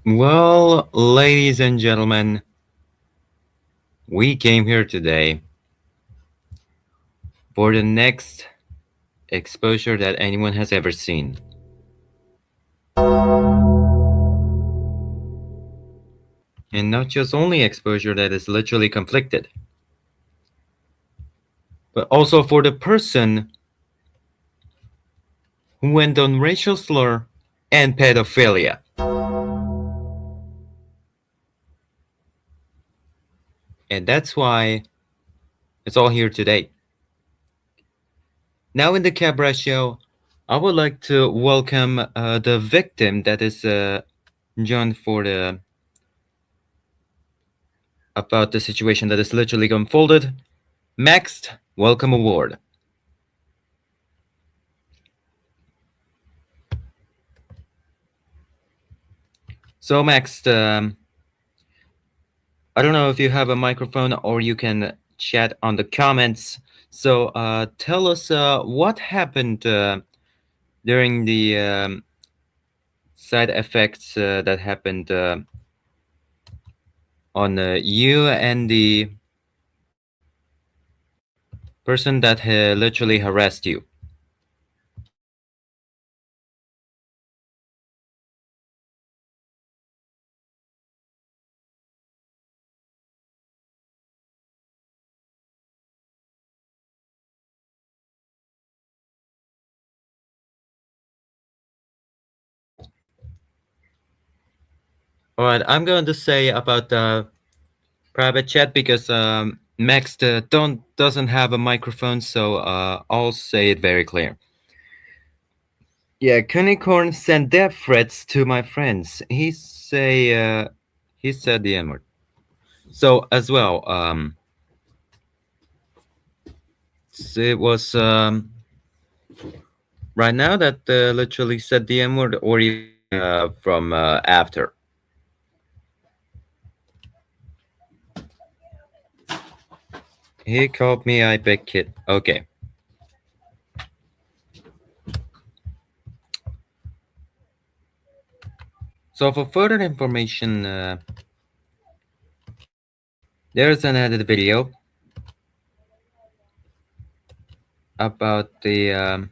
Well, ladies and gentlemen, we came here today for the next exposure that anyone has ever seen. And not just only exposure that is literally conflicted, but also for the person who went on racial slur and pedophilia. And that's why it's all here today. Now, in the Cabra show, I would like to welcome the victim, that is John, for the about the situation that is literally unfolded. Max, welcome aboard. So, Max, I don't know if you have a microphone or you can chat on the comments. So, tell us what happened during the side effects that happened on you and the person that literally harassed you. All right, I'm going to say about the private chat because Max doesn't have a microphone, so I'll say it very clear. Yeah, Cunicorn sent death threats to my friends. He said the N word. So as well, it was right now that literally said the N word, or even from after. He called me I big kid. Okay. So for further information, there's an added video about the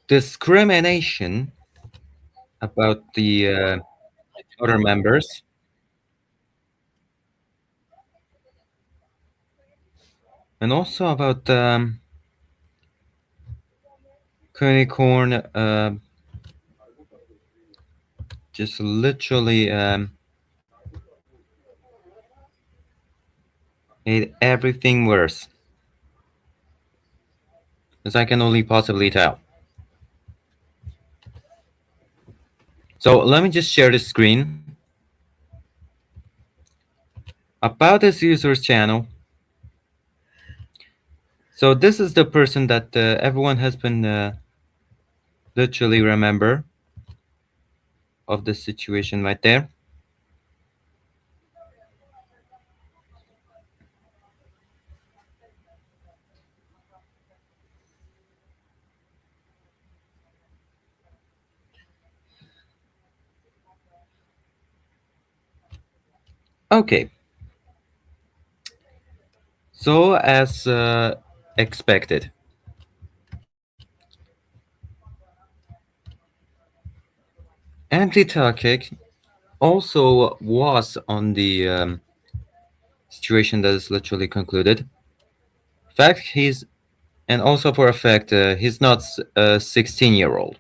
discrimination about the other members, and also about Unicorn just literally made everything worse, as I can only possibly tell. So let me just share the screen about this user's channel. So this is the person that everyone has been literally remember of the situation right there. Okay. So as expected, Anti-Turkic also was on the situation that is literally concluded. In fact, and also for a fact, he's not a 16-year-old.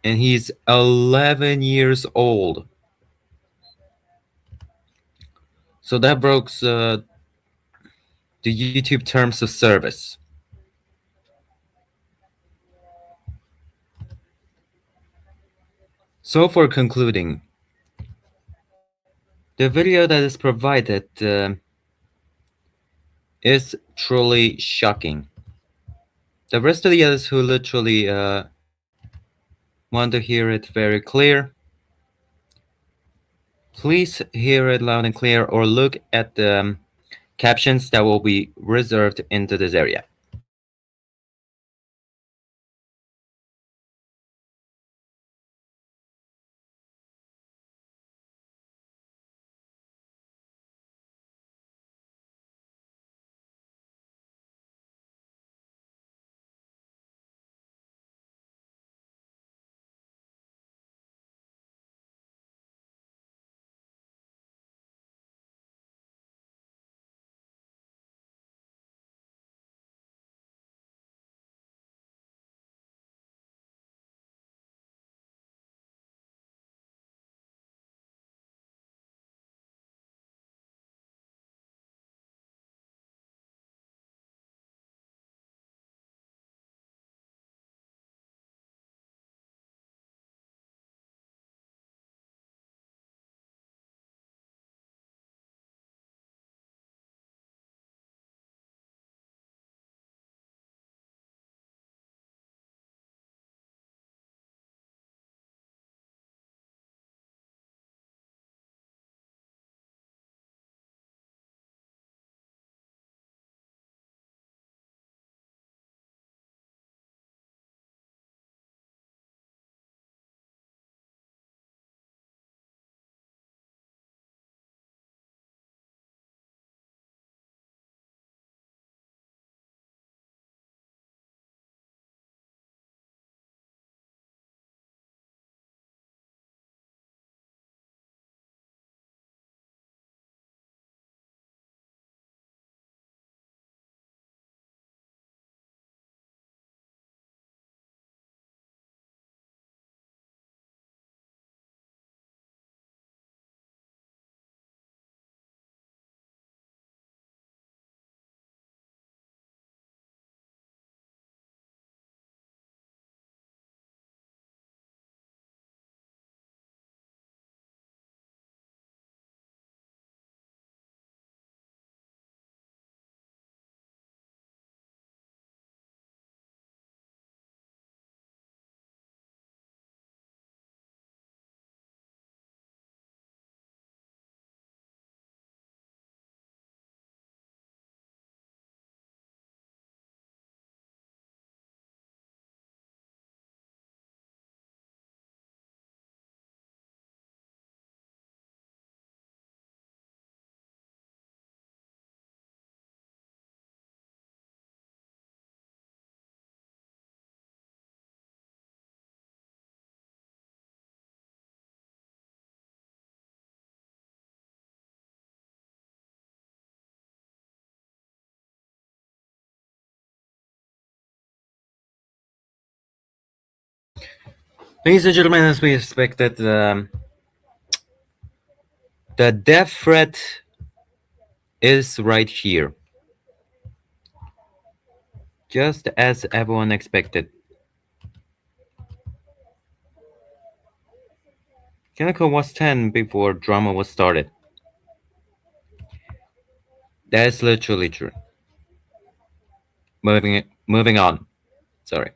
And he's 11 years old. So that broke the YouTube terms of service. So for concluding, the video that is provided is truly shocking. The rest of the others who literally want to hear it very clear, please hear it loud and clear, or look at the captions that will be reserved into this area. Ladies and gentlemen, as we expected, the death threat is right here, just as everyone expected. Kaneko was 10 before drama was started. That is literally true. Moving on. Sorry.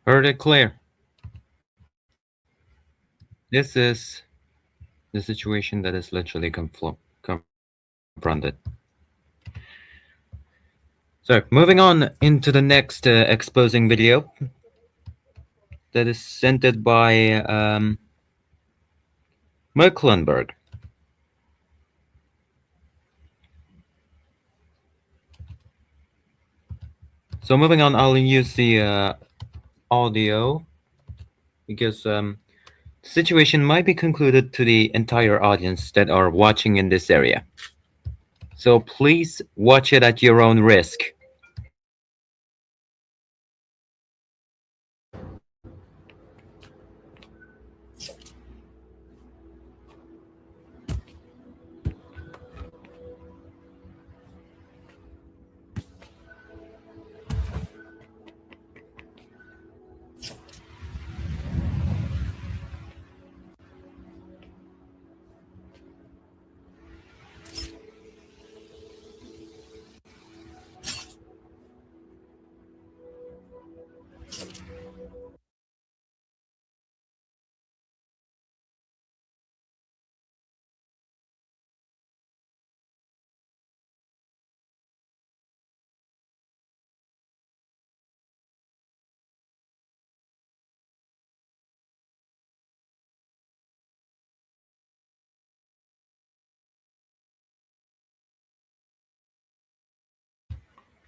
Heard it clear. This is the situation that is literally confronted. So, moving on into the next exposing video that is sent by Mecklenburg. So, moving on, I'll use the audio because the situation might be concluded to the entire audience that are watching in this area. So, please watch it at your own risk.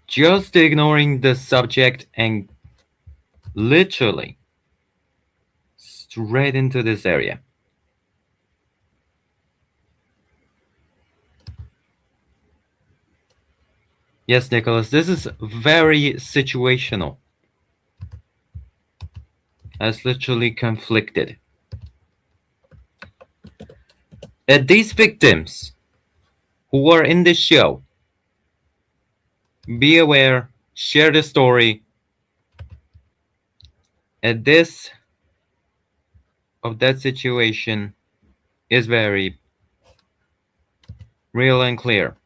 Just ignoring the subject and literally straight into this area. Yes, Nicholas, this is very situational, as literally conflicted. These victims who are in this show, be aware, share the story. This of that situation is very real and clear.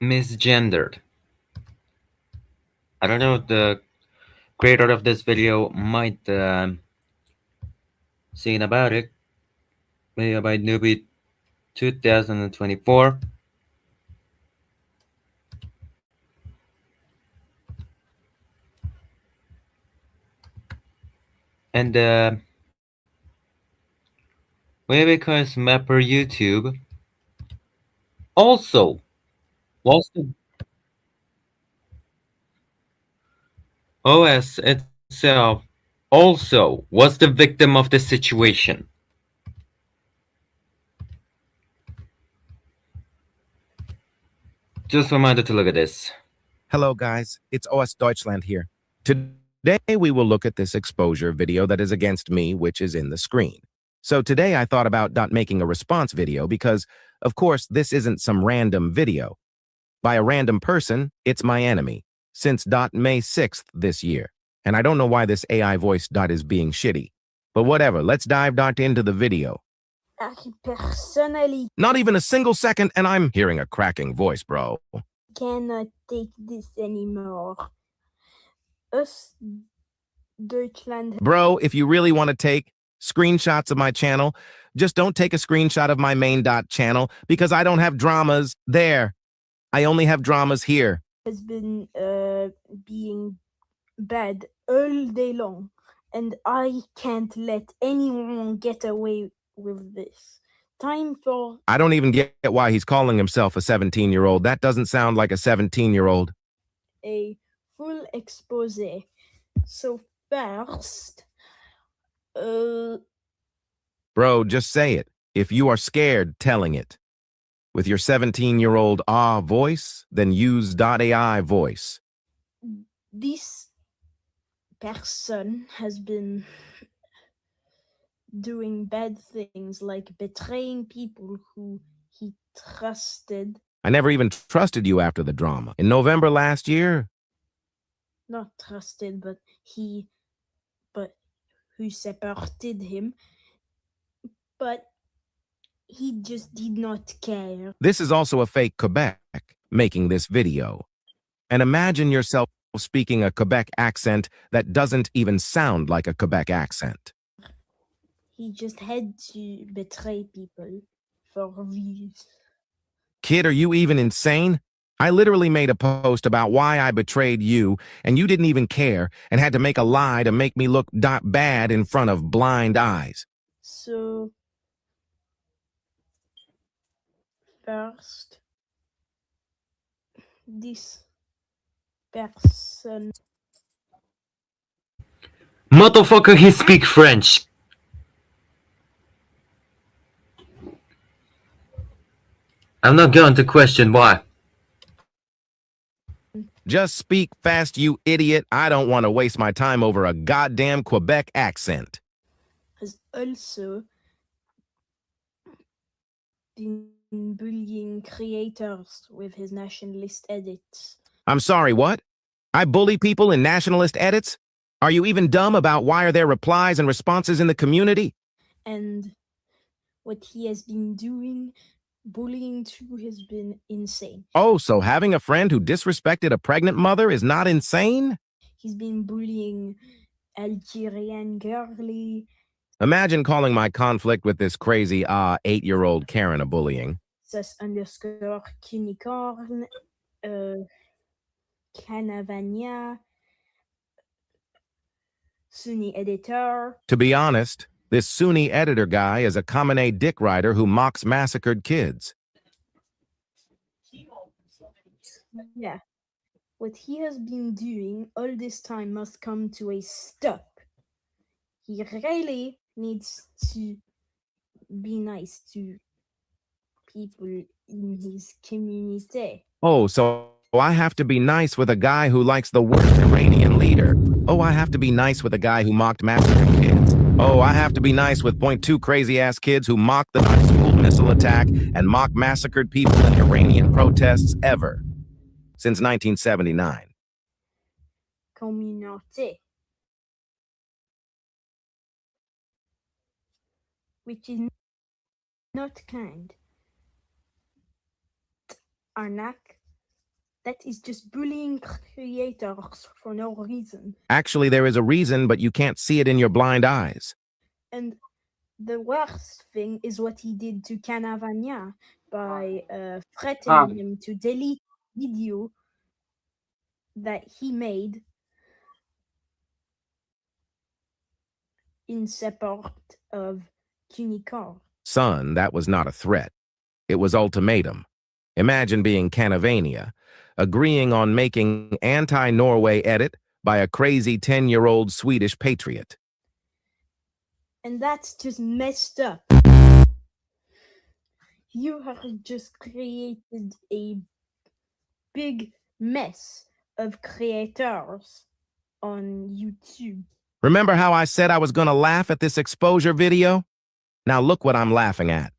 Misgendered. I don't know, the creator of this video might seen about it. Maybe by newbie 2024. And maybe because Mapper YouTube also was the OS itself also was the victim of the situation. Just reminded to look at this. Hello, guys. It's OS Deutschland here. Today, we will look at this exposure video that is against me, which is in the screen. So today, I thought about making a response video because, of course, this isn't some random video. By a random person, it's my enemy, since May 6th this year. And I don't know why this AI voice is being shitty. But whatever, let's dive into the video. Personally, Not even a single second, and I'm hearing a cracking voice, bro. cannot take this anymore. Us Deutschland. Bro, if you really want to take screenshots of my channel, just don't take a screenshot of my main channel because I don't have dramas there. I only have dramas here. Has been being bad all day long, and I can't let anyone get away with this. Time for I don't even get why he's calling himself a 17-year-old. That doesn't sound like a 17-year-old. a full expose. So first, Bro, just say it. If you are scared telling it. With your 17-year-old voice, then use .ai voice. this person has been doing bad things like betraying people who he trusted. I never even trusted you after the drama. In November last year? Not trusted, but who supported him. But he just did not care. This is also a fake Quebec making this video. And imagine yourself speaking a Quebec accent that doesn't even sound like a Quebec accent. He just had to betray people for views. Kid, are you even insane? I literally made a post about why I betrayed you, and you didn't even care and had to make a lie to make me look bad in front of blind eyes. So, first, this person. Motherfucker, he speak French. I'm not going to question why. Just speak fast, you idiot. I don't want to waste my time over a goddamn Quebec accent. Has also been bullying creators with his nationalist edits. I'm sorry, what? I bully people in nationalist edits? Are you even dumb about why are there replies and responses in the community? And what he has been doing, bullying too, has been insane. Oh, so having a friend who disrespected a pregnant mother is not insane? He's been bullying Algerian girly. Imagine calling my conflict with this crazy 8-year-old Karen a bullying. sus_unicorn, Canavania, Sunni editor. To be honest, this Sunni editor guy is a common A dick rider who mocks massacred kids. Yeah. What he has been doing all this time must come to a stop. He really needs to be nice to people in his community. Oh, so I have to be nice with a guy who likes the worst Iranian leader. Oh, I have to be nice with a guy who mocked massacred kids. Oh, I have to be nice with 0.2 crazy-ass kids who mocked the school missile attack and mock massacred people in Iranian protests ever. Since 1979. Communauté. Which is not kind. Arnaque. That is just bullying creators for no reason. Actually, there is a reason, but you can't see it in your blind eyes. And the worst thing is what he did to Canavania by threatening him to delete video that he made in support of Unicorn. Son, that was not a threat. It was ultimatum. Imagine being Canavania, agreeing on making anti-Norway edit by a crazy 10-year-old Swedish patriot. And that's just messed up. You have just created a big mess of creators on YouTube. Remember how I said I was gonna laugh at this exposure video? Now look what I'm laughing at.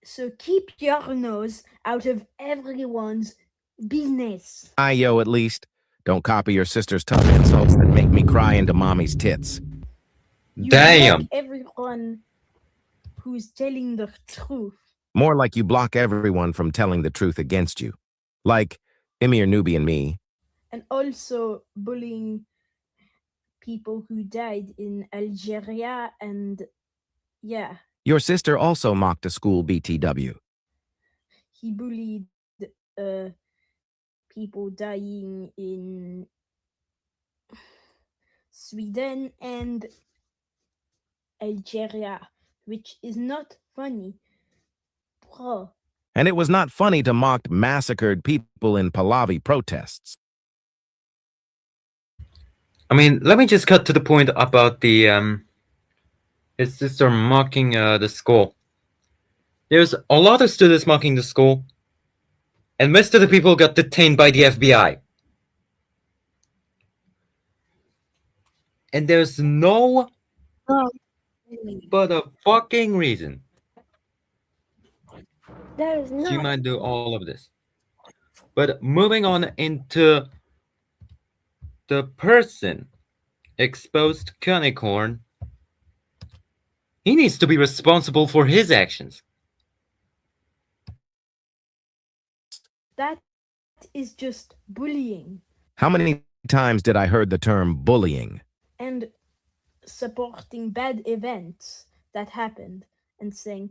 So keep your nose out of everyone's business. Yo, at least. Don't copy your sister's tough insults that make me cry into mommy's tits. You Damn. block everyone who's telling the truth. More like you block everyone from telling the truth against you. Like Emir Nubi and me. And also bullying people who died in Algeria and yeah, Your sister also mocked a school BTW. he bullied people dying in Sweden and Algeria, which is not funny. Bro, And it was not funny to mock massacred people in Pahlavi protests. I mean, let me just cut to the point about the his sister mocking the school. There's a lot of students mocking the school, and most of the people got detained by the FBI. And there's no but a fucking reason that is you not. might do all of this. But moving on into the person exposed Cunicorn, he needs to be responsible for his actions. That is just bullying How many times did I heard the term bullying? and supporting bad events that happened and saying.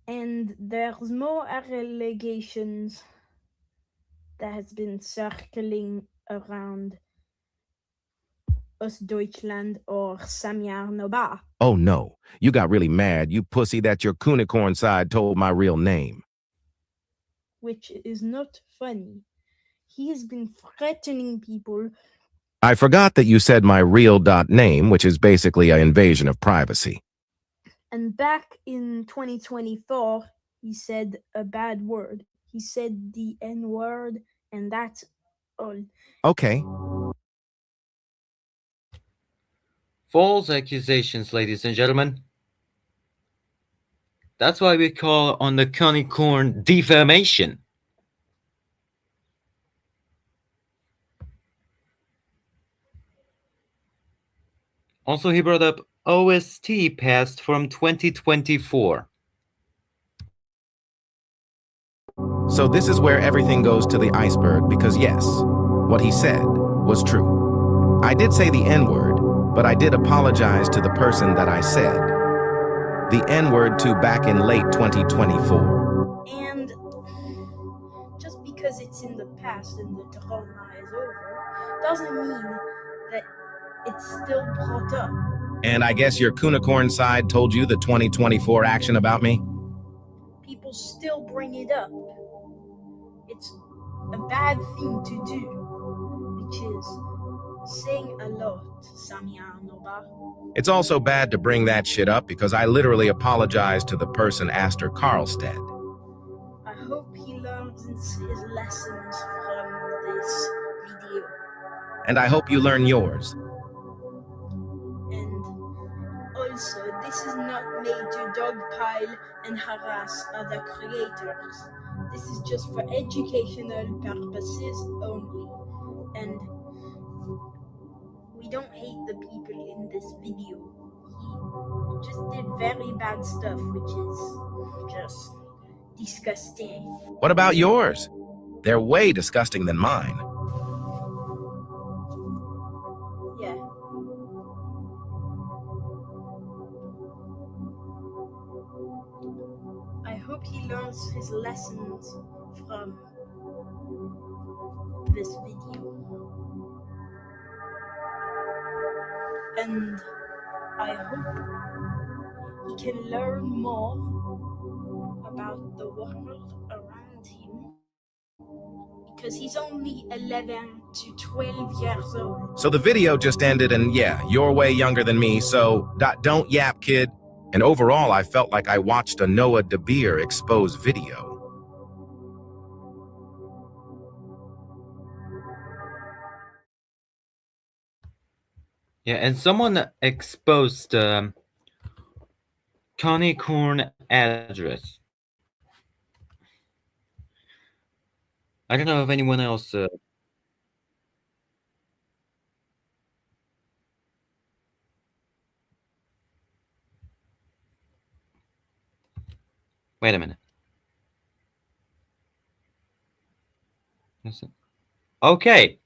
And there's more allegations that has been circling around Ostdeutschland or Samyar Noba. Oh no, you got really mad, you pussy, that your Cunicorn side told my real name. Which is not funny. He has been threatening people. I forgot that you said my real name, which is basically an invasion of privacy. And back in 2024, he said a bad word. He said the N-word, and that's all. Okay. False accusations, ladies and gentlemen. That's why we call on the Cunicorn defamation. Also, he brought up OST passed from 2024. So this is where everything goes to the iceberg because yes, what he said was true. I did say the N-word, but I did apologize to the person that I said the N-word to back in late 2024. And just because it's in the past and the drama is over, doesn't mean that it's still brought up. And I guess your Cunicorn side told you the 2024 action about me? People still bring it up. It's a bad thing to do, which is saying a lot, Samyar Noba. It's also bad to bring that shit up because I literally apologized to the person Aster Karlstead. I hope he learns his lessons from this video. And I hope you learn yours. And also, this is not made to dogpile and harass other creators. This is just for educational purposes only. And we don't hate the people in this video. He just did very bad stuff, which is just disgusting. What about yours? They're way disgusting than mine. Yeah. I hope he learns his lessons from this video. And I hope he can learn more about the world around him because he's only 11 to 12 years old. So the video just ended and yeah, you're way younger than me, so don't yap, kid. And overall, I felt like I watched a Noah De Beer exposed video. Yeah, and someone exposed Connie Corn address. I don't know if anyone else. Wait a minute. Okay.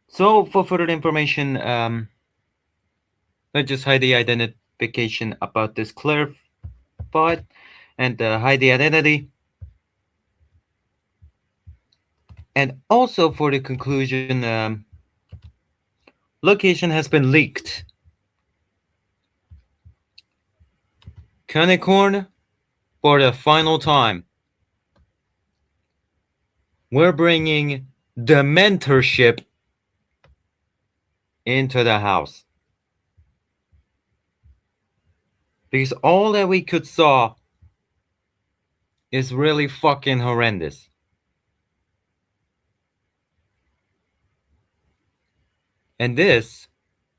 So for further information, let's just hide the identification about this clarified and hide the identity. And also for the conclusion, location has been leaked. Cunicorn, for the final time, we're bringing the mentorship into the house. Because all that we could saw is really fucking horrendous. And this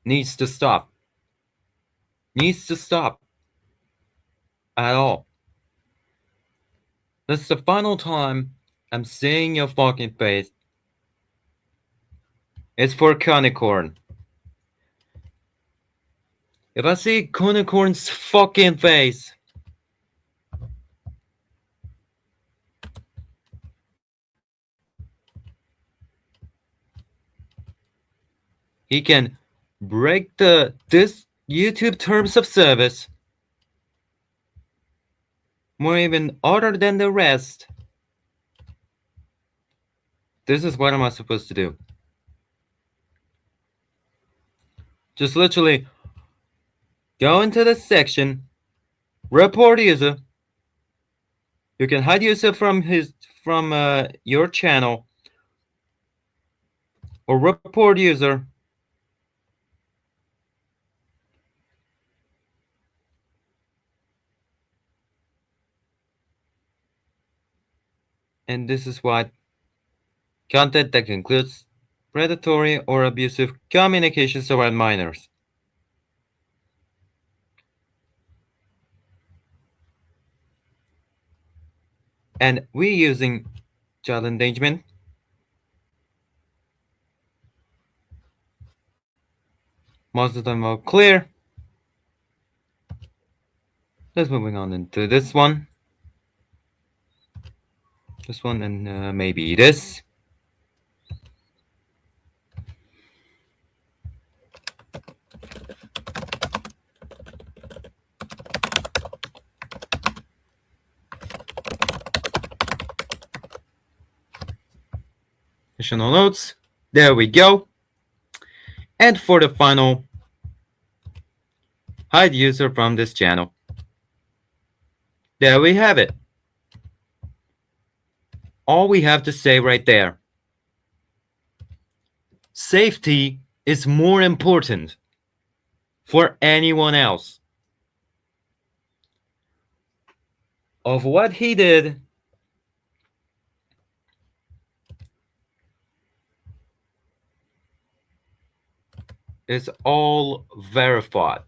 needs to stop. Needs to stop. At all. This is the final time I'm seeing your fucking face. It's for Cunicorn. If I see Cunicorn's fucking face, he can break this YouTube terms of service more even other than the rest. This is what am I supposed to do? Just literally go into the section, report user. You can hide yourself from your channel, or report user. And this is what content that includes predatory or abusive communications around minors. And we're using child endangerment. Most of them are clear. Let's moving on into this one. This one and maybe this. Additional notes. There we go. And for the final, hide user from this channel. There we have it. All we have to say right there. Safety is more important for anyone else. Of what he did, is all verified.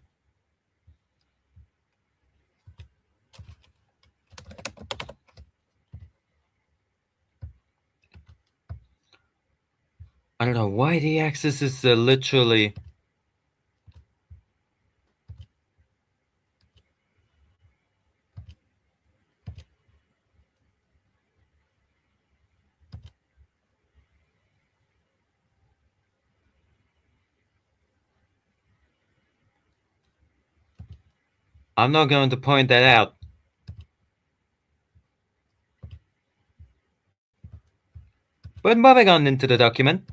I don't know why the axis is literally. I'm not going to point that out. But moving on into the document.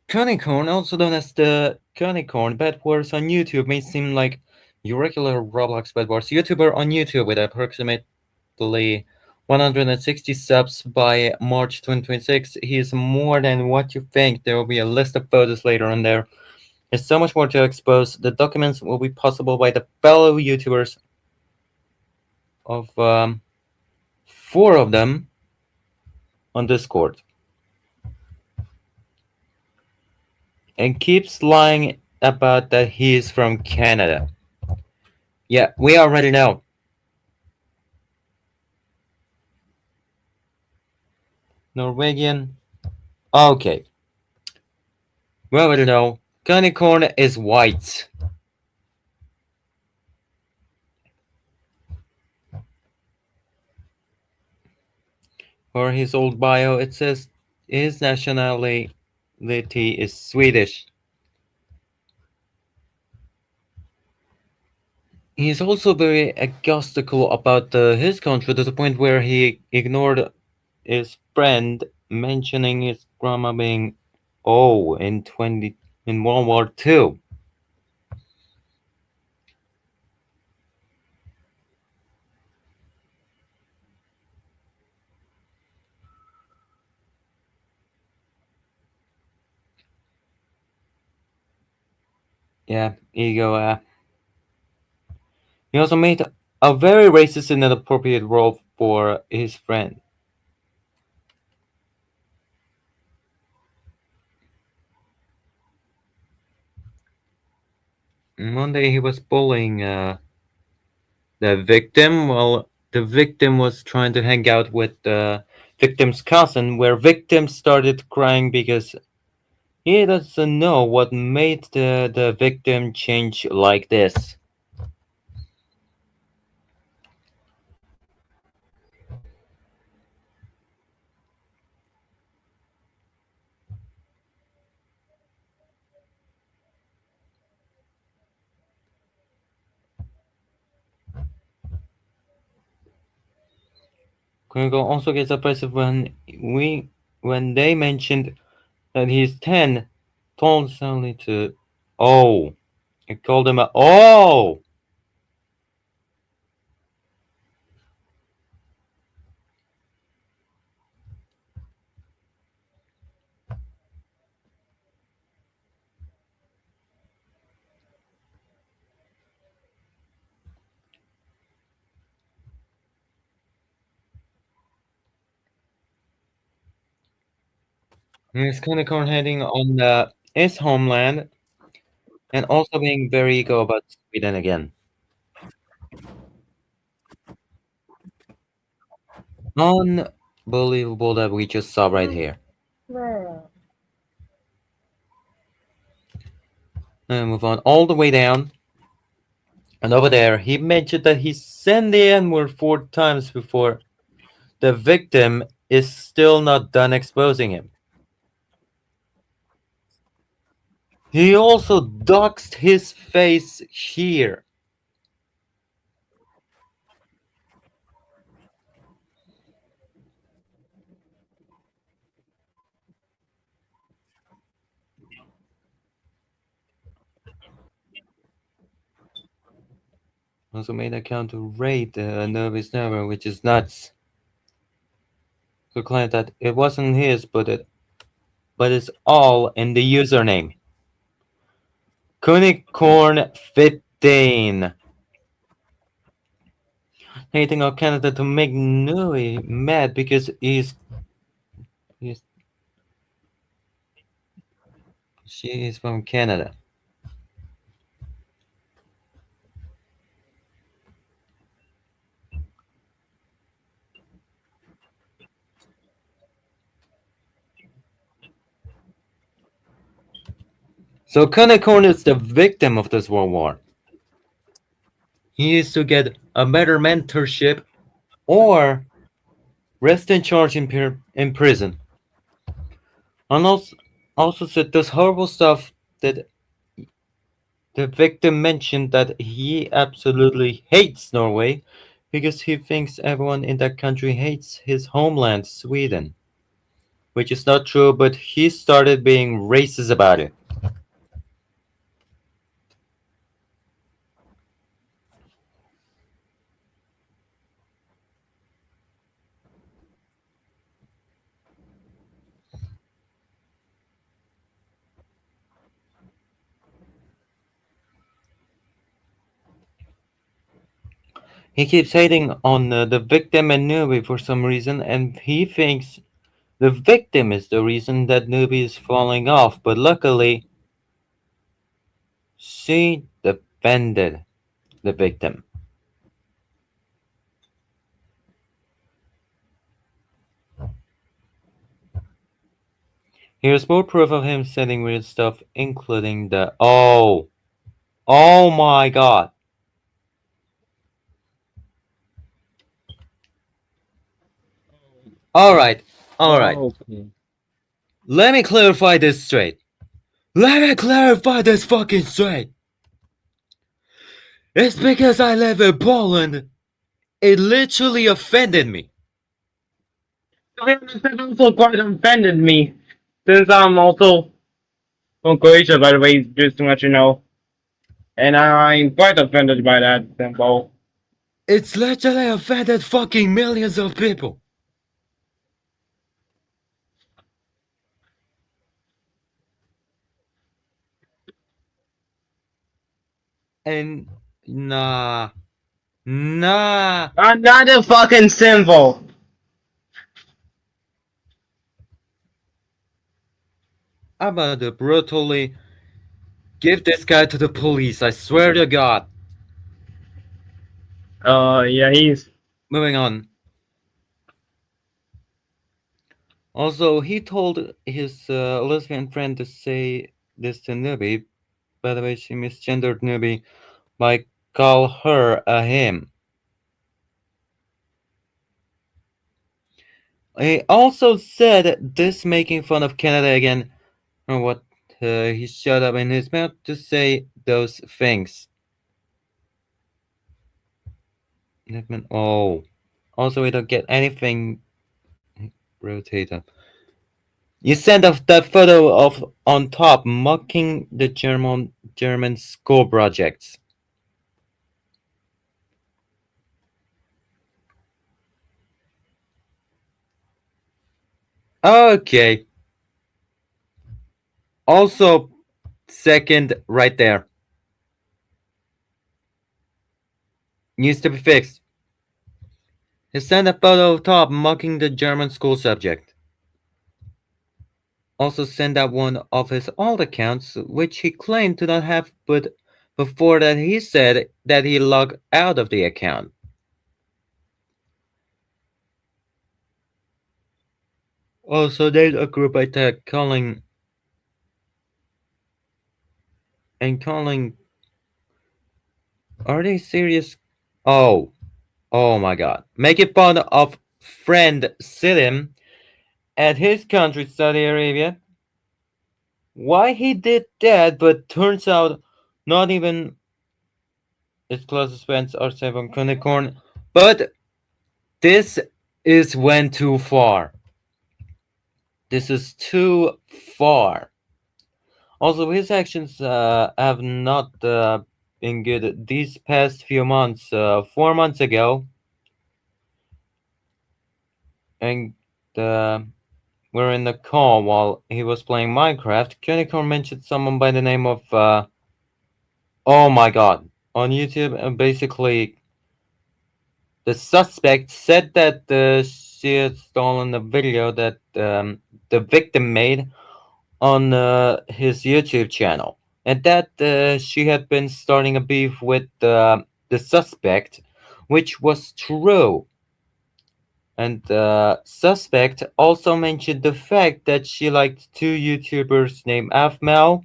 Cunicorn, also known as the Cunicorn bad words on YouTube, may seem like your regular Roblox bad words YouTuber on YouTube with approximately 160 subs by March 2026. He is more than what you think. There will be a list of photos later on there. There's so much more to expose. The documents will be possible by the fellow YouTubers of four of them on Discord and keeps lying about that he is from Canada. Yeah, we already know. Norwegian. Okay, we already know. Unicorn is white. For his old bio, it says his nationality is Swedish. He's also very egotistical about his country to the point where he ignored his friend mentioning his grandma being in World War II. Yeah, ego. He also made a very racist and inappropriate role for his friend. One day he was bullying the victim while the victim was trying to hang out with the victim's cousin, where victim started crying because he doesn't know what made the victim change like this. Kuniko also gets oppressive when they mentioned that he's 10, told suddenly to oh. I called him a oh. He's kind of heading on his homeland and also being very ego about Sweden again. Unbelievable that we just saw right here. And move on all the way down. And over there, he mentioned that he sent the N-word 4 times before the victim is still not done exposing him. He also doxed his face here. Also made an account to raid the Novice Never, which is nuts. To claim that it wasn't his, but it's all in the username. Unicorn 15. Hating on Canada to make Nui mad because he's she is from Canada. So Unicorn is the victim of this world war. He needs to get a better mentorship or rest in charge in prison. And also said this horrible stuff that the victim mentioned that he absolutely hates Norway because he thinks everyone in that country hates his homeland, Sweden. Which is not true, but he started being racist about it. He keeps hating on the victim and Newbie for some reason, and he thinks the victim is the reason that Newbie is falling off. But luckily, she defended the victim. Here's more proof of him saying weird stuff, including the oh my god. Alright, alright. Okay. Let me clarify this straight. Let me clarify this fucking straight. It's because I live in Poland. It literally offended me. To be honest, that also quite offended me, since I'm also from Croatia, by the way, just to let you know. And I'm quite offended by that symbol. It's literally offended fucking millions of people. And nah, nah. Another fucking symbol! I'm about to brutally give this guy to the police. I swear to God. Yeah, he's. Moving on. Also, he told his lesbian friend to say this to Nubi. By the way, she misgendered Nubi by call her a him. He also said this making fun of Canada again, or what he shut up in his mouth to say those things. Oh, also we don't get anything. Rotate up. You sent off that photo of on top mocking the German school projects. Okay. Also, second right there. Needs to be fixed. He sent a photo of top mocking the German school subject. Also sent out one of his old accounts, which he claimed to not have, but before that he said that he logged out of the account. Also, there's a group attack calling. Are they serious? Oh, oh my God! Making fun of friend Sidim at his country, Saudi Arabia. Why he did that, but turns out not even his closest friends are safe on Unicorn. But this is went too far. This is too far. Also, his actions have not been good these past few months. 4 months ago, and we're in the call while he was playing Minecraft. Unicorn mentioned someone by the name of oh my God on YouTube, and basically the suspect said that she had stolen a video that the victim made on his YouTube channel, and that she had been starting a beef with the suspect, which was true. And the suspect also mentioned the fact that she liked two YouTubers named Afmel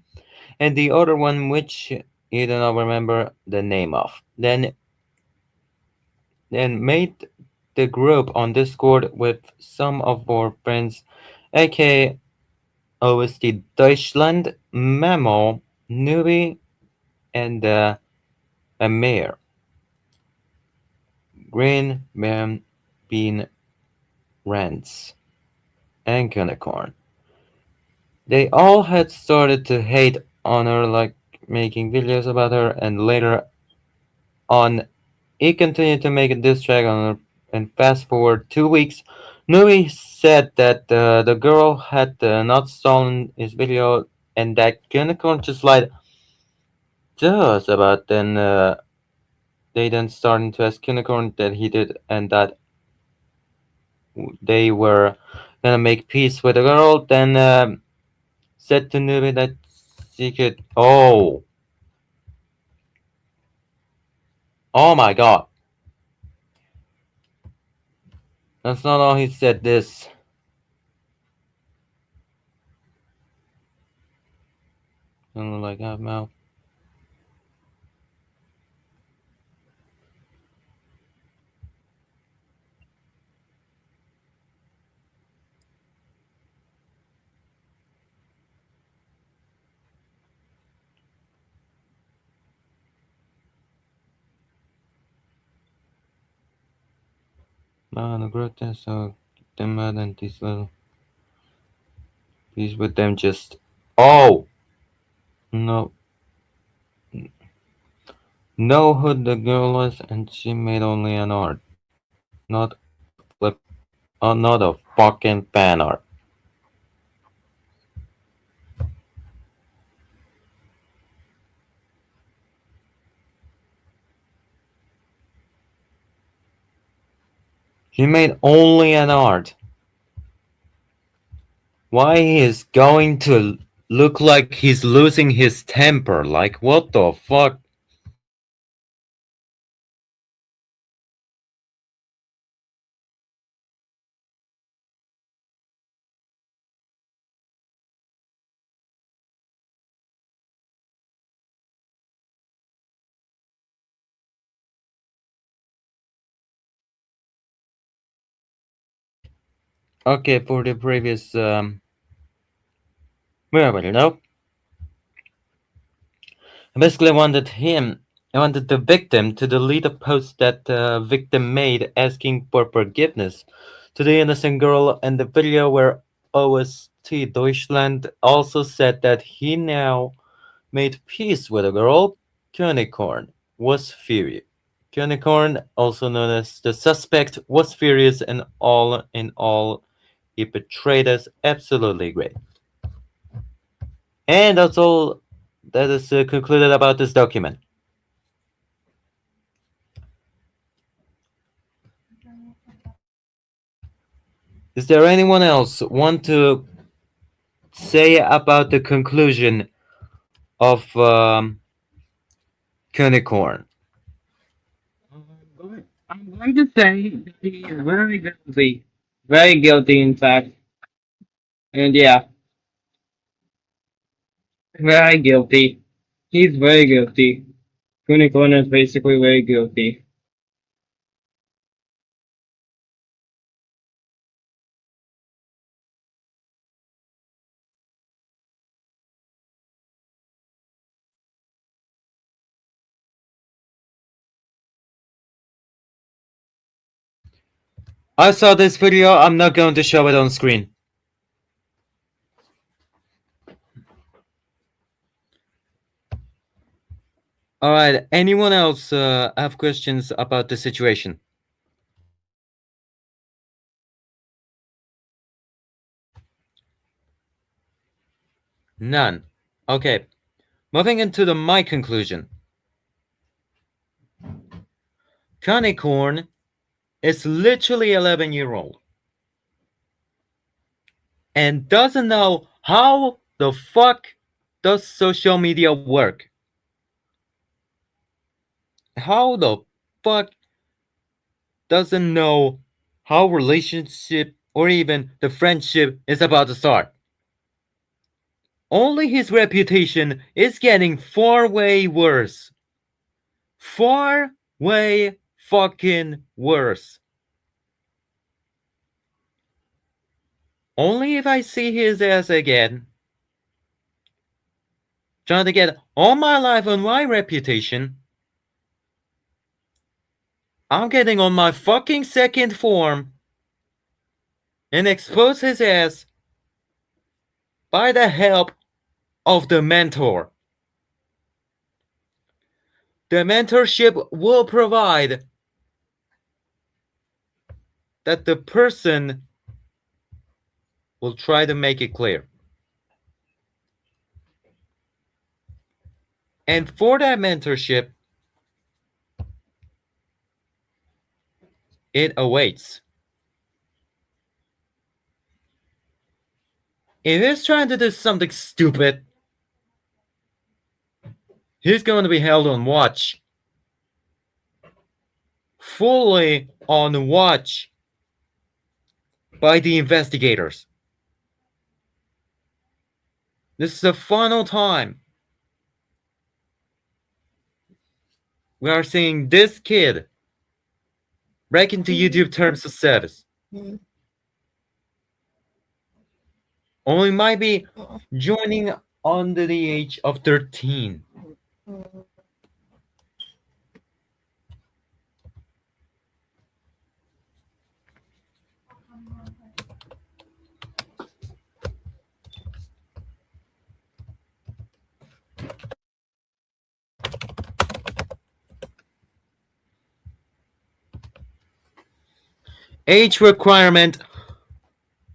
and the other one, which you do not remember the name of. Then made the group on Discord with some of our friends, aka OST Deutschland, Memo, Nubi, and Amir. Green Man Bean Rants and Unicorn. They all had started to hate on her, like making videos about her, and later on, he continued to make a diss track on her. And fast forward 2 weeks, Nui said that the girl had not stolen his video, and that Unicorn just lied to us about then they then started to ask Unicorn that he did and that they were gonna make peace with the girl. Then said to Nubi that she could. Oh my God! That's not all he said. This. Don't look like that mouth. Man, the grotesque, so them mad and these little piece with them just. Oh no, know who the girl was, and she made only an art, not a flip, not a fucking fan art. She made only an art. Why he is going to look like he's losing his temper? Like what the fuck? Okay, for the previous where you know? I basically I wanted the victim to delete a post that the victim made asking for forgiveness to the innocent girl, and the video where OST Deutschland also said that he now made peace with a girl. Königskorn was furious. Königskorn, also known as the suspect, was furious, and all in all, he betrayed us. Absolutely great. And that's all that is concluded about this document. Is there anyone else want to say about the conclusion of Königskorn? I'm going to say that he is very guilty. Very guilty, in fact. And yeah, very guilty. He's very guilty. Unicorn is basically very guilty. I saw this video. I'm not going to show it on screen. All right. Anyone else have questions about the situation? None. Okay. Moving into my conclusion. Königskorn is literally 11-year-old and doesn't know how the fuck does social media work. How the fuck doesn't know how relationship or even the friendship is about to start. Only his reputation is getting far way worse. Far way fucking worse. Only if I see his ass again, trying to get all my life on my reputation, I'm getting on my fucking second form and expose his ass by the help of the mentor. The mentorship will provide that the person will try to make it clear. And for that mentorship, it awaits. If he's trying to do something stupid, he's going to be held on watch. Fully on watch by the investigators. This is the final time we are seeing this kid break into YouTube terms of service. Only might be joining under the age of 13. Age requirement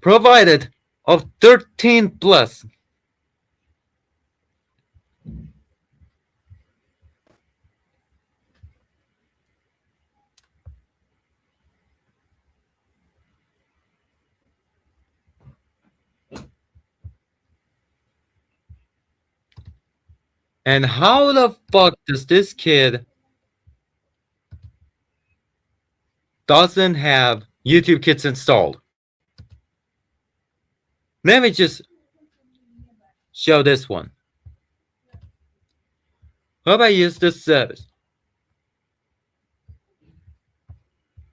provided of 13 plus. And how the fuck does this kid doesn't have YouTube Kids installed? Let me just show this one. How about I use this service?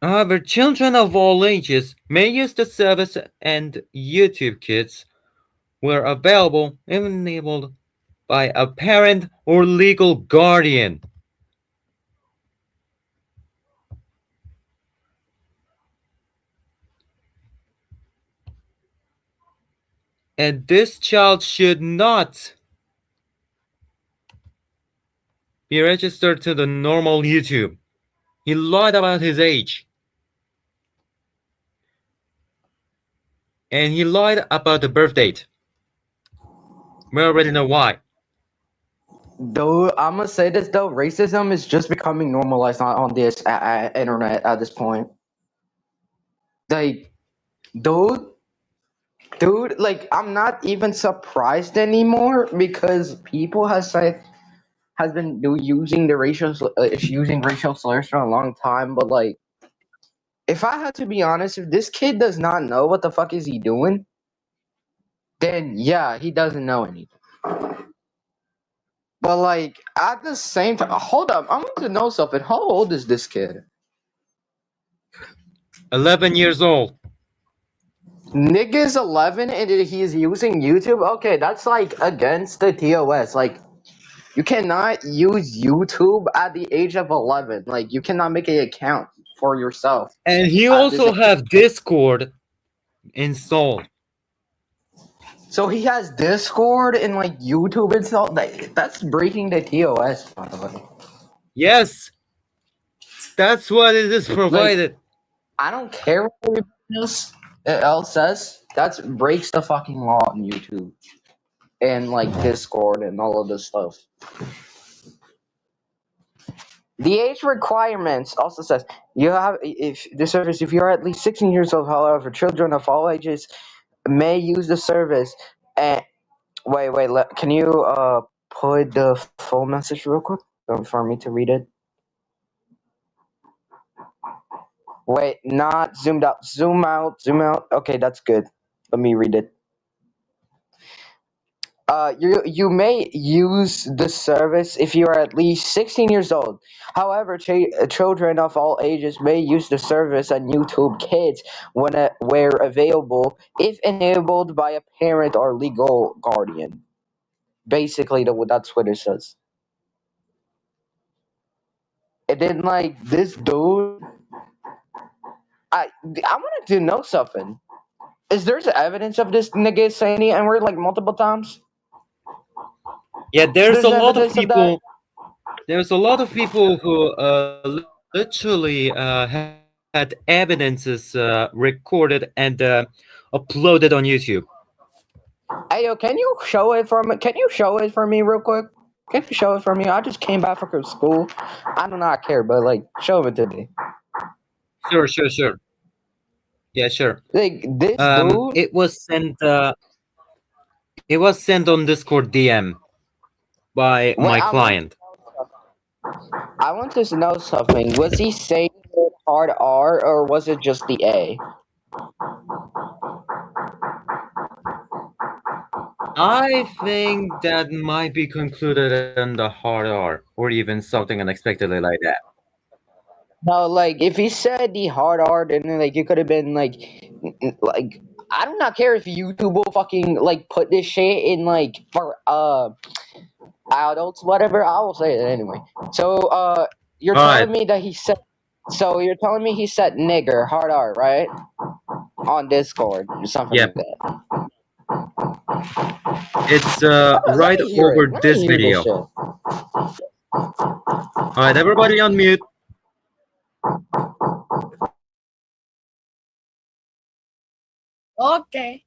However, children of all ages may use the service and YouTube Kids were available if enabled by a parent or legal guardian. And this child should not be registered to the normal YouTube. He lied about his age. And he lied about the birth date. We already know why. Though I'm gonna say this though, racism is just becoming normalized on this internet at this point. Like, dude, like I'm not even surprised anymore because people has been using the using racial slurs for a long time. But like, if I had to be honest, if this kid does not know what the fuck is he doing, then yeah, he doesn't know anything. But like at the same time, hold up, I want to know something. How old is this kid? 11 years old. Nigga's 11 and he is using YouTube? Okay, that's like against the TOS. Like, you cannot use YouTube at the age of 11. Like, you cannot make an account for yourself. And he also have Discord installed. So he has Discord and like YouTube installed? Like, that's breaking the TOS, by the way. Yes. That's what it is provided. Like, I don't care what everybody else says. That breaks the fucking law on YouTube. And like Discord and all of this stuff. The age requirements also says you have if the service if you are at least 16 years old. However, children of all ages may use the service. And wait, can you put the full message real quick for me to read it? Wait, not zoomed out. Zoom out. Okay, that's good. Let me read it. You may use the service if you are at least 16 years old. However, children of all ages may use the service on YouTube Kids where available if enabled by a parent or legal guardian. Basically, that's what it says. And then, like, this dude, I wanted to know something. Is there evidence of this nigga saying the N-word like multiple times? Yeah, there's a lot of people. There's a lot of people who literally had evidences recorded and uploaded on YouTube. Hey, yo, can you show it for me? Can you show it for me real quick? Can you show it for me? I just came back from school. I do not care, but like, show it to me. Sure. Yeah, sure. Like this dude. It was sent. It was sent on Discord DM by Wait, my client. I want to know something. Was he saying it hard R or was it just the A? I think that might be concluded in the hard R, or even something unexpectedly like that. No, like if he said the hard R, then like it could have been like I do not care if YouTube will fucking like put this shit in like for adults, whatever. I will say it anyway. So you're All right. telling me that he said. So you're telling me he said nigger hard R, right? On Discord or something Yep. like that. It's Let right me hear over it. Let me this hear this video. shit. All right, everybody on mute. Okay.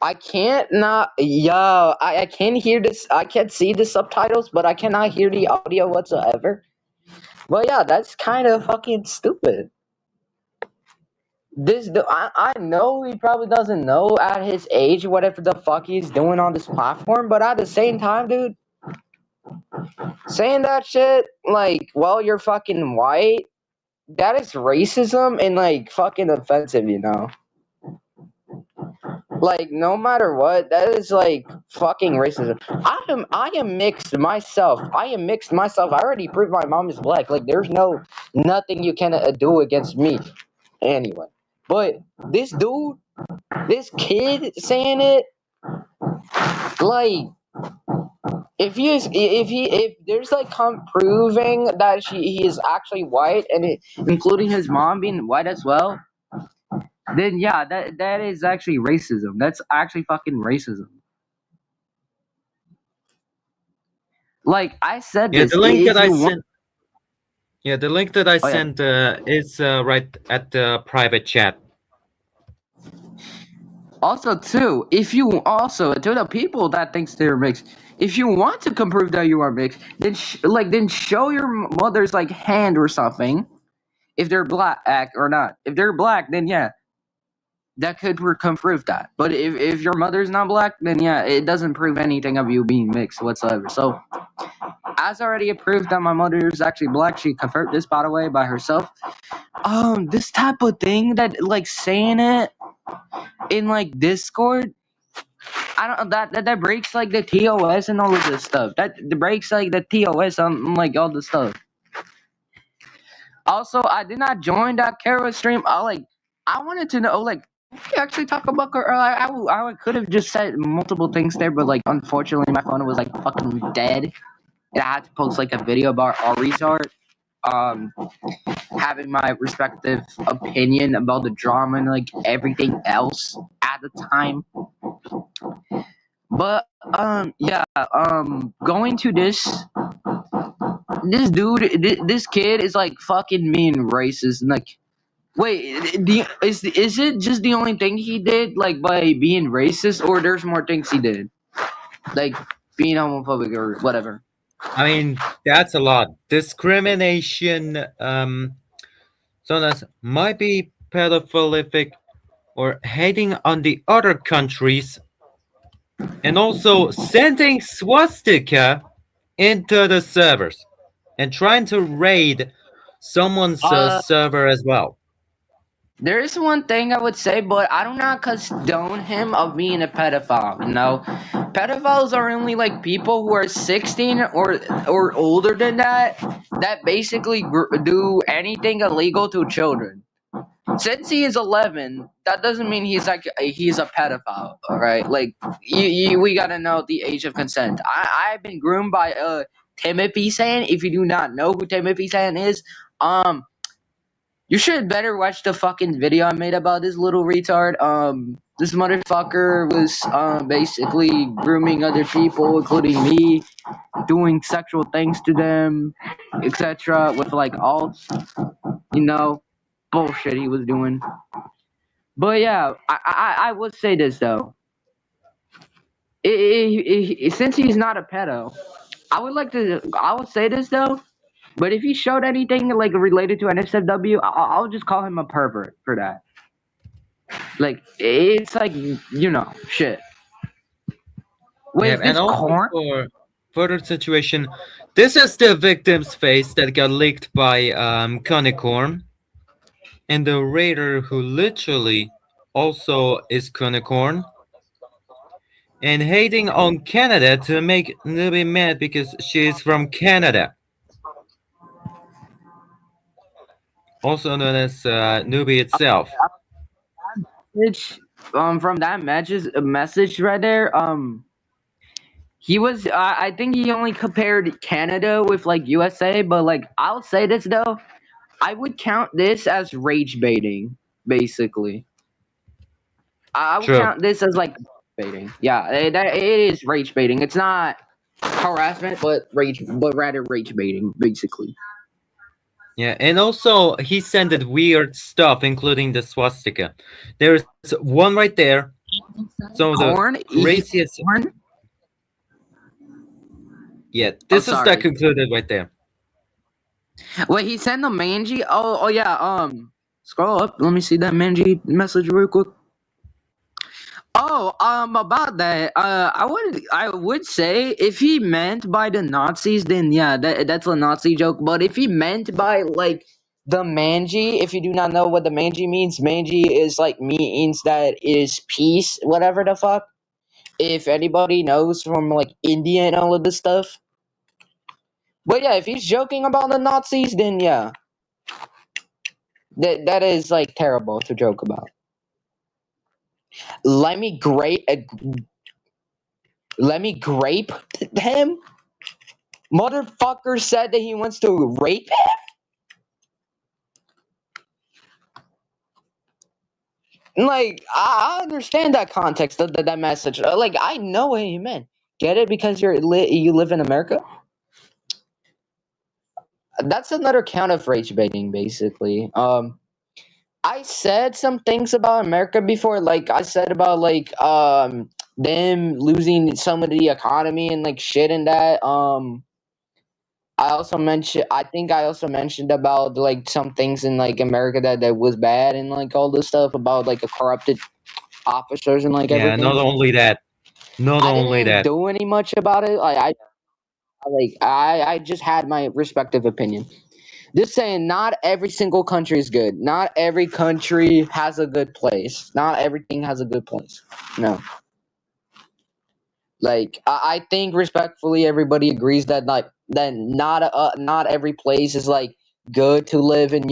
I can't not. Yo, I can't hear this. I can't see the subtitles, but I cannot hear the audio whatsoever. Well, yeah, that's kind of fucking stupid. I know he probably doesn't know at his age whatever the fuck he's doing on this platform, but at the same time, dude, saying that shit like while you're fucking white, that is racism and like fucking offensive, you know. Like no matter what, that is like fucking racism. I am mixed myself. I already proved my mom is black. Like there's nothing you can do against me. Anyway, but this dude, this kid saying it, like if there's like proving that he is actually white including his mom being white as well, then yeah, that is actually racism. That's actually fucking racism. Like I said Yeah, this, the link that if I you want. sent. Yeah, the link that I Oh, yeah. sent is right at the private chat. Also, too, if you also to the people that thinks they're mixed, if you want to prove that you are mixed, then then show your mother's like hand or something, if they're black or not. If they're black, then yeah, that could prove that. But if your mother's not black, then yeah, it doesn't prove anything of you being mixed whatsoever. So, as already proved that my mother is actually black, she confirmed this by the way by herself. This type of thing that like saying it in like Discord, I don't that breaks like the TOS and all of this stuff. That breaks like the TOS on like all the stuff. Also, I did not join that Kara stream. I wanted to know like we actually talk about I could have just said multiple things there, but like unfortunately my phone was like fucking dead. And I had to post like a video about our retard. Having my respective opinion about the drama and like everything else at the time. But yeah, going to this dude, this kid is like fucking mean racist and like wait, is it just the only thing he did like by being racist or there's more things he did? Like being homophobic or whatever. I mean, that's a lot. Discrimination, sometimes might be pedophilic or hating on the other countries, and also sending swastika into the servers and trying to raid someone's server as well. There is one thing I would say, but I do not condone him of being a pedophile. You know, pedophiles are only like people who are 16 or older than that basically do anything illegal to children. Since he is 11, that doesn't mean he's a pedophile. All right, like we gotta know the age of consent. I've been groomed by Timothy San. If you do not know who Timothy San is, you should better watch the fucking video I made about this little retard. This motherfucker was basically grooming other people, including me, doing sexual things to them, etc. With like all, bullshit he was doing. But yeah, I would say this though. Since he's not a pedo, I would say this though. But if he showed anything like related to NSFW, I'll just call him a pervert for that. Like it's like shit. Wait, Yeah, is and this also corn? for further situation, this is the victim's face that got leaked by Conicorn, and the raider who literally also is Conicorn, and hating on Canada to make Newbie mad because she is from Canada, also known as Newbie itself. Which from that message right there, he was I think he only compared Canada with like USA, but like I'll say this though, I would count this as rage baiting, basically. I would True. count this as like baiting. Yeah, it is rage baiting. It's not harassment, but rather rage baiting, basically. Yeah, and also he sent it weird stuff, including the swastika. There's one right there. So the Corn, craziest. corn. Yeah, Oh, this is that sorry. concluded right there. Wait, he sent the manji. Oh yeah. Scroll up. Let me see that manji message real quick. Oh, about that, I would say if he meant by the Nazis, then yeah, that's a Nazi joke. But if he meant by like the manji, if you do not know what the manji is like means that is peace, whatever the fuck. If anybody knows from like India and all of this stuff. But yeah, if he's joking about the Nazis, then yeah, that is like terrible to joke about. Let me grape him. Motherfucker said that he wants to rape him. Like I understand that context of that message. Like I know what he meant. Get it because you live in America. That's another count of rage baiting, basically. I said some things about America before, like I said about like them losing some of the economy and like shit and that. I think I also mentioned about like some things in like America that was bad and like all this stuff about like the corrupted officers and like Yeah, everything. not only that. Not I only didn't that. do any much about it. I just had my respective opinion. Just saying, not every single country is good. Not every country has a good place. Not everything has a good place. No. Like I think respectfully, everybody agrees that like that not every place is like good to live in.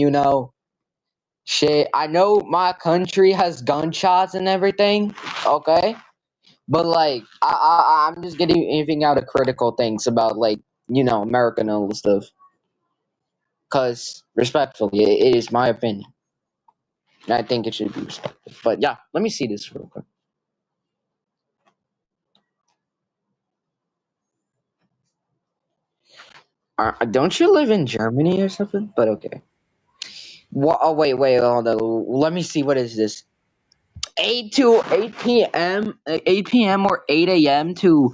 Shit. I know my country has gunshots and everything. Okay, but like I'm just giving out of critical things about like America and all this stuff. Cause respectfully, it is my opinion. And I think it should be respected. But yeah, let me see this real quick. Don't you live in Germany or something? But okay. Oh wait, hold on. Let me see. What is this? 8 p.m. 8 p.m. or 8 a.m. to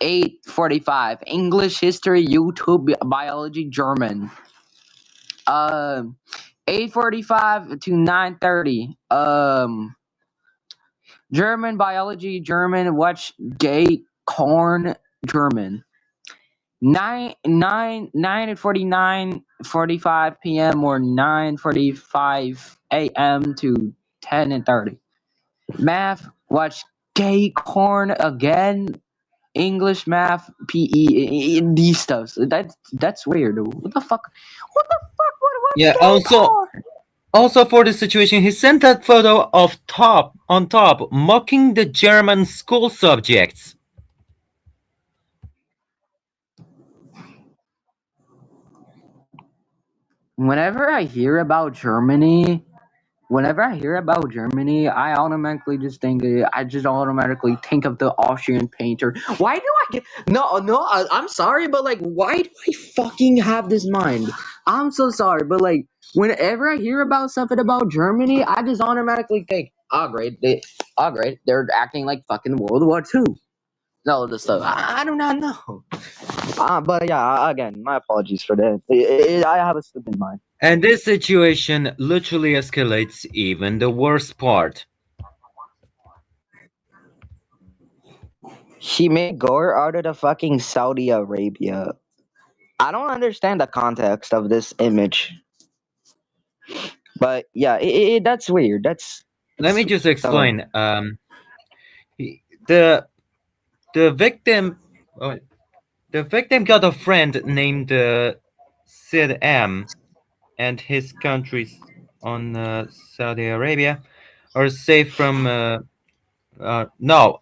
8:45. English, history, YouTube, biology, German. 8:45 to 9:30. German, biology, German. Watch gay corn, German. 9:45 p.m. or 9:45 a.m. to 10:30. Math, watch gay corn again. English, math, PE, these stuffs. That's weird. What the fuck? What the fuck? What Yeah, gay corn? also for the situation, he sent that photo of on top, mocking the German school subjects. Whenever I hear about Germany, I automatically just think of the Austrian painter. Why do I get I'm sorry, but like, why do I fucking have this mind? I'm so sorry, but like, whenever I hear about something about Germany, I just automatically think Oh great, great. They're acting like fucking World War II. No, the stuff I do not know. But yeah, again, my apologies for that. I have a stupid mind. And this situation literally escalates even the worst part. She made gore out of the fucking Saudi Arabia. I don't understand the context of this image, but yeah, that's weird. Let me That's just uh, explain. The the victim, uh, the victim got a friend named Sid M, and his countries on Saudi Arabia are safe from. No,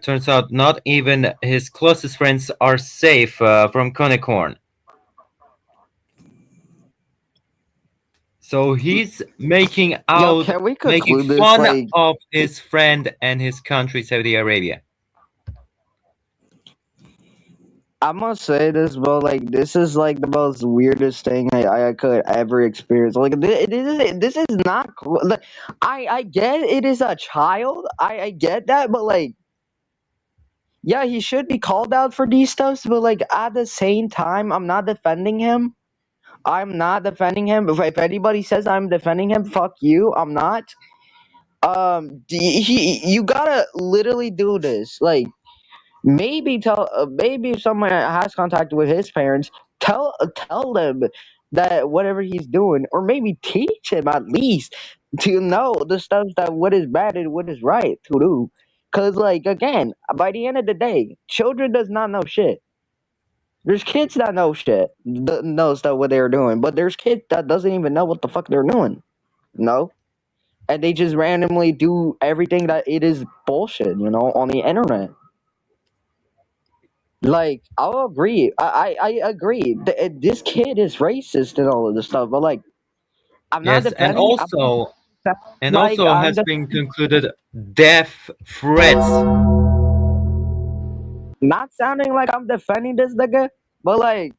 turns out not even his closest friends are safe from Conicorn. So he's yo. Can we making conclude this? fun Like, of his friend and his country, Saudi Arabia. I must say this, but like, this is like the most weirdest thing I could ever experience. Like, this is not cool. Like, I get it is a child. I get that, but like, yeah, he should be called out for these stuffs. But like, at the same time, I'm not defending him. I'm not defending him. If anybody says I'm defending him, fuck you. I'm not. You gotta literally do this. Like, maybe if someone has contact with his parents, tell them that whatever he's doing, or maybe teach him at least to know the stuff that what is bad and what is right to do. Cause like again, by the end of the day, children does not know shit. There's kids that know shit, knows that what they're doing, but there's kids that doesn't even know what the fuck they're doing. No, and they just randomly do everything that it is bullshit, on the internet. Like, I'll agree. I agree. This kid is racist and all of this stuff, but like, I'm not Yes, defending. and Like, also has been concluded death threats. not sounding like I'm defending this nigga, but like,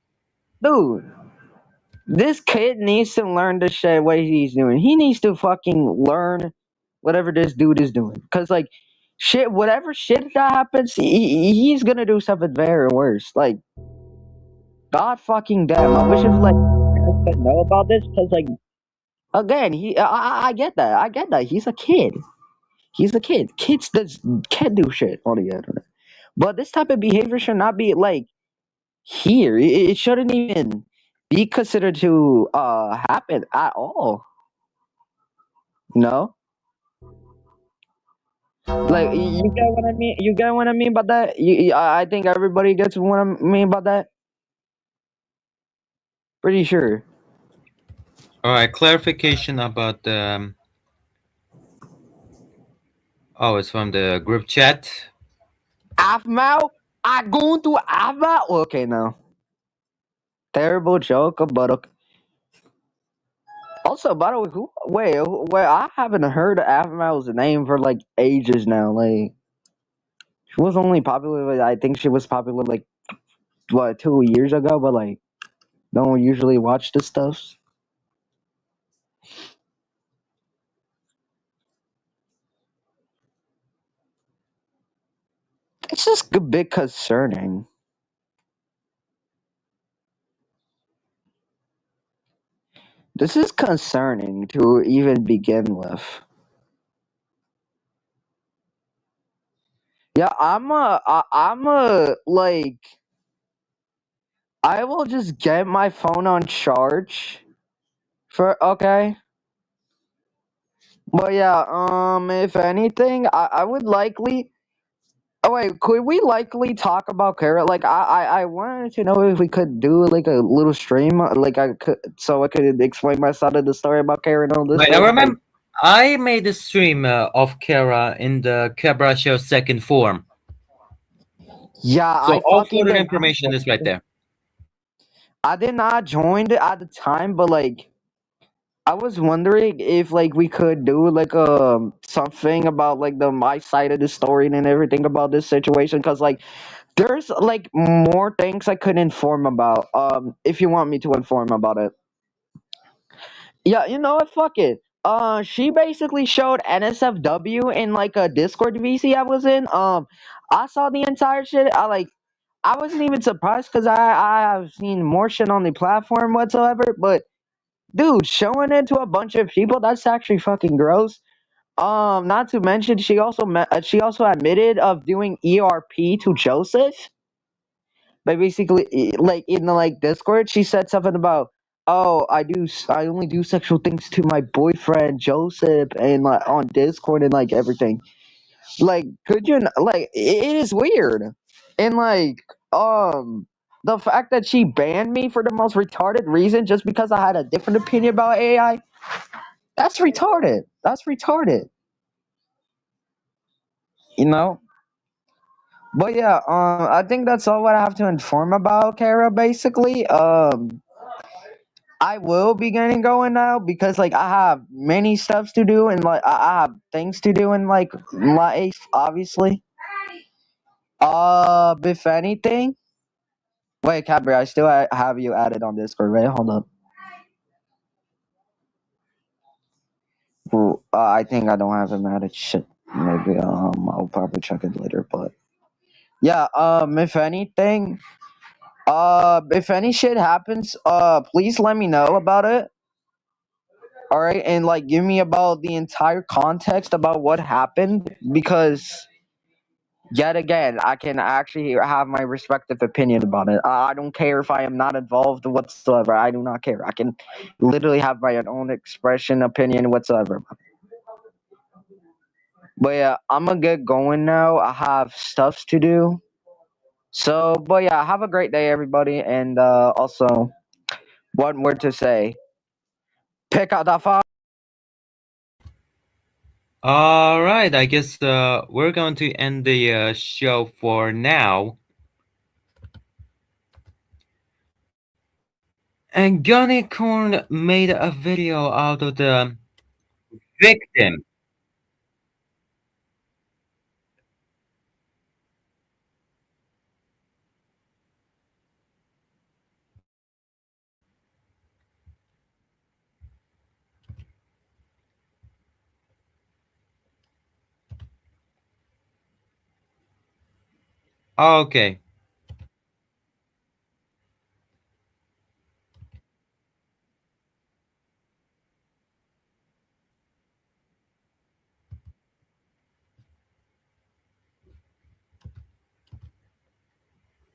dude, this kid needs to learn the shit what he's doing. He needs to fucking learn whatever this dude is doing, cause like, shit, whatever shit that happens, he's gonna do something very worse. Like, god fucking damn, I wish if like I could know about this, cause like. Again, I get that. I get that. He's a kid. He's a kid. Kids does can do shit on the internet. But this type of behavior should not be like here. It shouldn't even be considered to happen at all. No? Like, you get what I mean? You get what I mean by that? I think everybody gets what I mean by that. Pretty sure. All right, clarification about the. Oh, it's from the group chat. Afmao? I going to Afmao? Okay, now. Terrible joke, but okay. Also, by the way, wait, I haven't heard Afmail's name for like ages now. Like, she was only popular, I think she was popular like, what, 2 years ago, but like, no one usually watch this stuff. It's just a bit concerning. This is concerning to even begin with. Yeah, like, I will just get my phone on charge okay. But yeah, if anything, I would likely. Oh wait, could we likely talk about Kara? Like, I wanted to know if we could do like a little stream, like I could, so I could explain my side of the story about Kara and all this Wait, I stuff. remember I made a stream of Kara in the Cabra Show second form. Yeah, So I all fucking further did information is right there. I did not join it at the time, but like, I was wondering if like we could do like something about like the my side of the story and everything about this situation, cause like there's like more things I could inform about. If you want me to inform about it. Yeah, you know what? Fuck it. She basically showed NSFW in like a Discord VC I was in. I saw the entire shit. I wasn't even surprised because I have seen more shit on the platform whatsoever. But dude, showing it to a bunch of people, that's actually fucking gross. Not to mention she also admitted of doing ERP to Joseph. But basically, like in the like Discord, she said something about, "Oh, I only do sexual things to my boyfriend Joseph," and like on Discord and like everything. Like, could you like it is weird, and like the fact that she banned me for the most retarded reason just because I had a different opinion about AI. That's retarded. That's retarded. You know. But yeah, I think that's all what I have to inform about Kara. Basically, I will be getting going now because like I have many stuffs to do and like I have things to do in like life, obviously. If anything, wait, Cadbury, I still have you added on Discord, right? Hold up. Ooh, I think I don't have him added. Shit, maybe I'll probably check it later. But yeah, if any shit happens, please let me know about it. All right, and like give me about the entire context about what happened because yet again, I can actually have my respective opinion about it. I don't care if I am not involved whatsoever. I do not care. I can literally have my own expression, opinion whatsoever. But yeah, I'm gonna get going now. I have stuff to do. So, but yeah, have a great day, everybody. And also, one word to say: pick out that file. All right, I guess we're going to end the show for now. And Gunny Corn made a video out of the victim. Okay.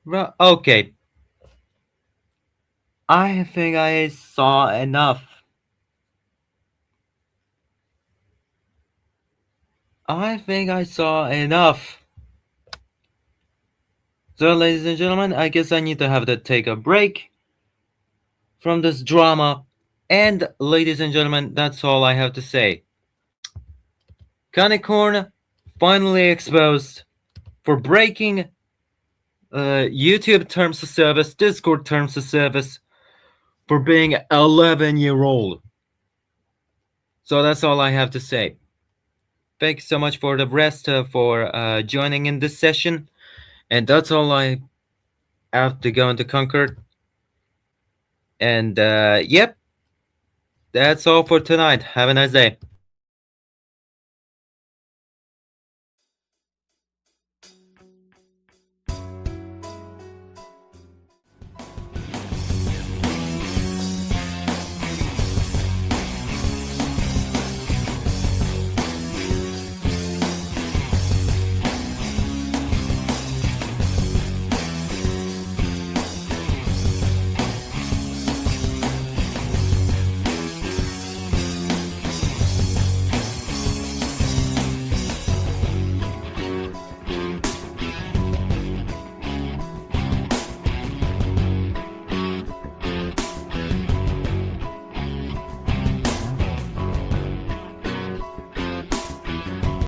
Well, okay. I think I saw enough. I think I saw enough. So, ladies and gentlemen, I guess I need to have to take a break from this drama. And, ladies and gentlemen, that's all I have to say. Canicorn finally exposed for breaking YouTube terms of service, Discord terms of service, for being 11-year-old. So that's all I have to say. Thank you so much for the rest for joining in this session. And that's all I have to go into Concord. And yep, that's all for tonight. Have a nice day.